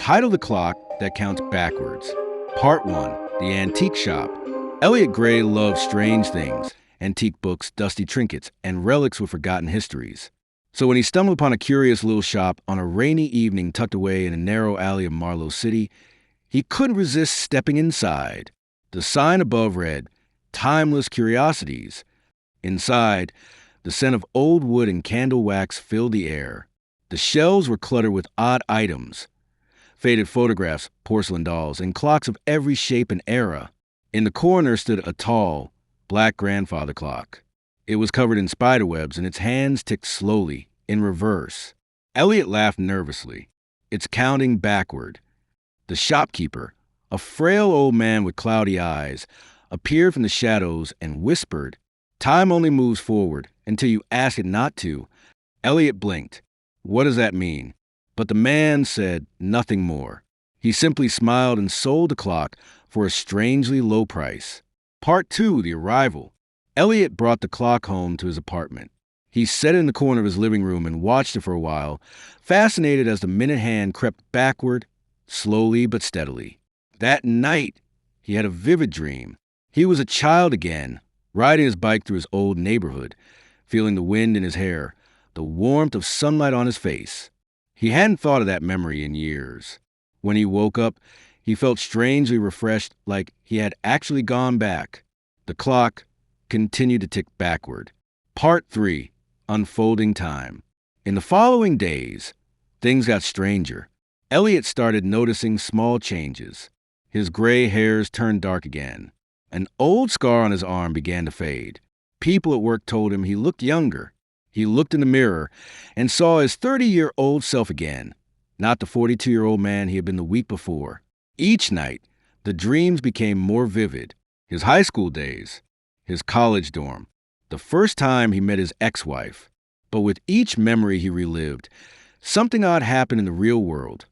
Title The Clock That Counts Backwards. Part 1, The Antique Shop. Elliot Gray loved strange things, antique books, dusty trinkets, and relics with forgotten histories. So when he stumbled upon a curious little shop on a rainy evening tucked away in a narrow alley of Marlow City, he couldn't resist stepping inside. The sign above read, "Timeless Curiosities." Inside, the scent of old wood and candle wax filled the air. The shelves were cluttered with odd items, faded photographs, porcelain dolls, and clocks of every shape and era. In the corner stood a tall, black grandfather clock. It was covered in spiderwebs, and its hands ticked slowly, in reverse. Elliot laughed nervously. "It's counting backward." The shopkeeper, a frail old man with cloudy eyes, appeared from the shadows and whispered, "Time only moves forward until you ask it not to." Elliot blinked. What does that mean? But the man said nothing more. He simply smiled and sold the clock for a strangely low price. Part 2, The Arrival. Elliot brought the clock home to his apartment. He set it in the corner of his living room and watched it for a while, fascinated as the minute hand crept backward, slowly but steadily. That night, he had a vivid dream. He was a child again, riding his bike through his old neighborhood, feeling the wind in his hair, the warmth of sunlight on his face. He hadn't thought of that memory in years. When he woke up, he felt strangely refreshed, like he had actually gone back. The clock continued to tick backward. Part 3, Unfolding Time. In the following days, things got stranger. Elliot started noticing small changes. His gray hairs turned dark again. An old scar on his arm began to fade. People at work told him he looked younger. He looked in the mirror and saw his 30-year-old self again, not the 42-year-old man he had been the week before. Each night, the dreams became more vivid. His high school days, his college dorm, the first time he met his ex-wife. But with each memory he relived, something odd happened in the real world.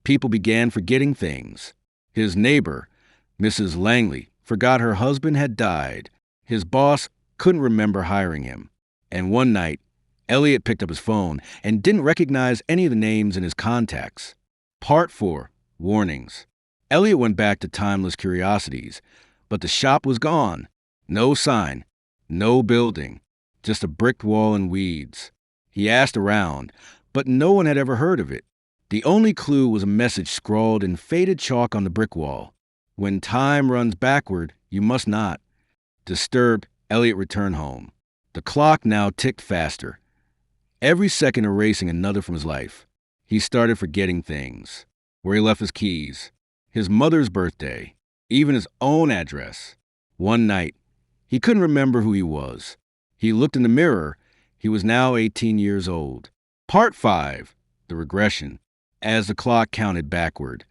People began forgetting things. His neighbor, Mrs. Langley, forgot her husband had died. His boss couldn't remember hiring him. And one night, Elliot picked up his phone and didn't recognize any of the names in his contacts. Part 4, Warnings. Elliot went back to Timeless Curiosities, but the shop was gone. No sign, no building, just a brick wall and weeds. He asked around, but no one had ever heard of it. The only clue was a message scrawled in faded chalk on the brick wall. "When time runs backward, you must not." Disturbed, Elliot returned home. The clock now ticked faster, every second erasing another from his life. He started forgetting things. Where he left his keys, his mother's birthday, even his own address. One night, he couldn't remember who he was. He looked in the mirror. He was now 18 years old. Part 5, The Regression. As the clock counted backward,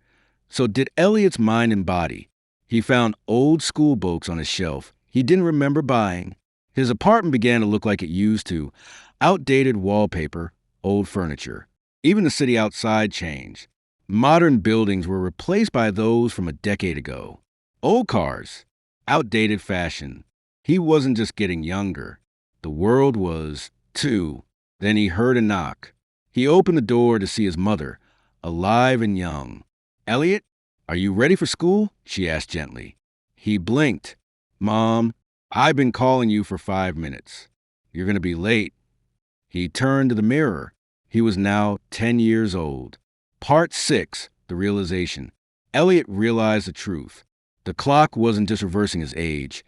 so did Elliot's mind and body. He found old school books on his shelf he didn't remember buying. His apartment began to look like it used to. Outdated wallpaper, old furniture. Even the city outside changed. Modern buildings were replaced by those from a decade ago. Old cars, outdated fashion. He wasn't just getting younger. The world was, too. Then he heard a knock. He opened the door to see his mother, alive and young. "Elliot, are you ready for school?" she asked gently. He blinked. "Mom, I've been calling you for 5 minutes. You're going to be late." He turned to the mirror. He was now 10 years old. Part 6, The Realization. Elliot realized the truth. The clock wasn't just reversing his age.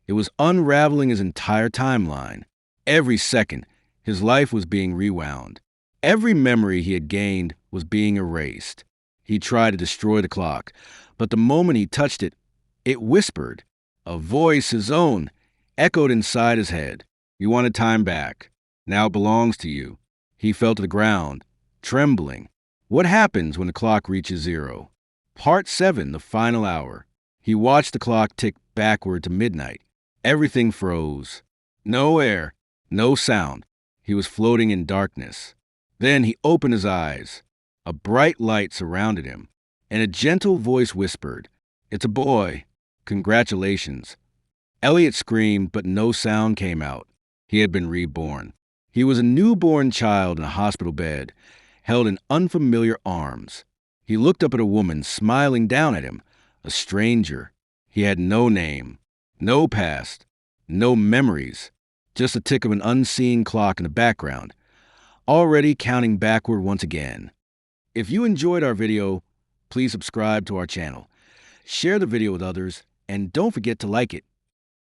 It was unraveling his entire timeline. Every second, his life was being rewound. Every memory he had gained was being erased. He tried to destroy the clock, but the moment he touched it, it whispered. A voice, his own, echoed inside his head. "You wanted time back. Now it belongs to you." He fell to the ground, trembling. What happens when the clock reaches 0? Part 7, The Final Hour. He watched the clock tick backward to midnight. Everything froze. No air, no sound. He was floating in darkness. Then he opened his eyes. A bright light surrounded him, and a gentle voice whispered, "It's a boy. Congratulations." Elliot screamed, but no sound came out. He had been reborn. He was a newborn child in a hospital bed, held in unfamiliar arms. He looked up at a woman smiling down at him, a stranger. He had no name, no past, no memories, just a tick of an unseen clock in the background, already counting backward once again. If you enjoyed our video, please subscribe to our channel, share the video with others, and don't forget to like it.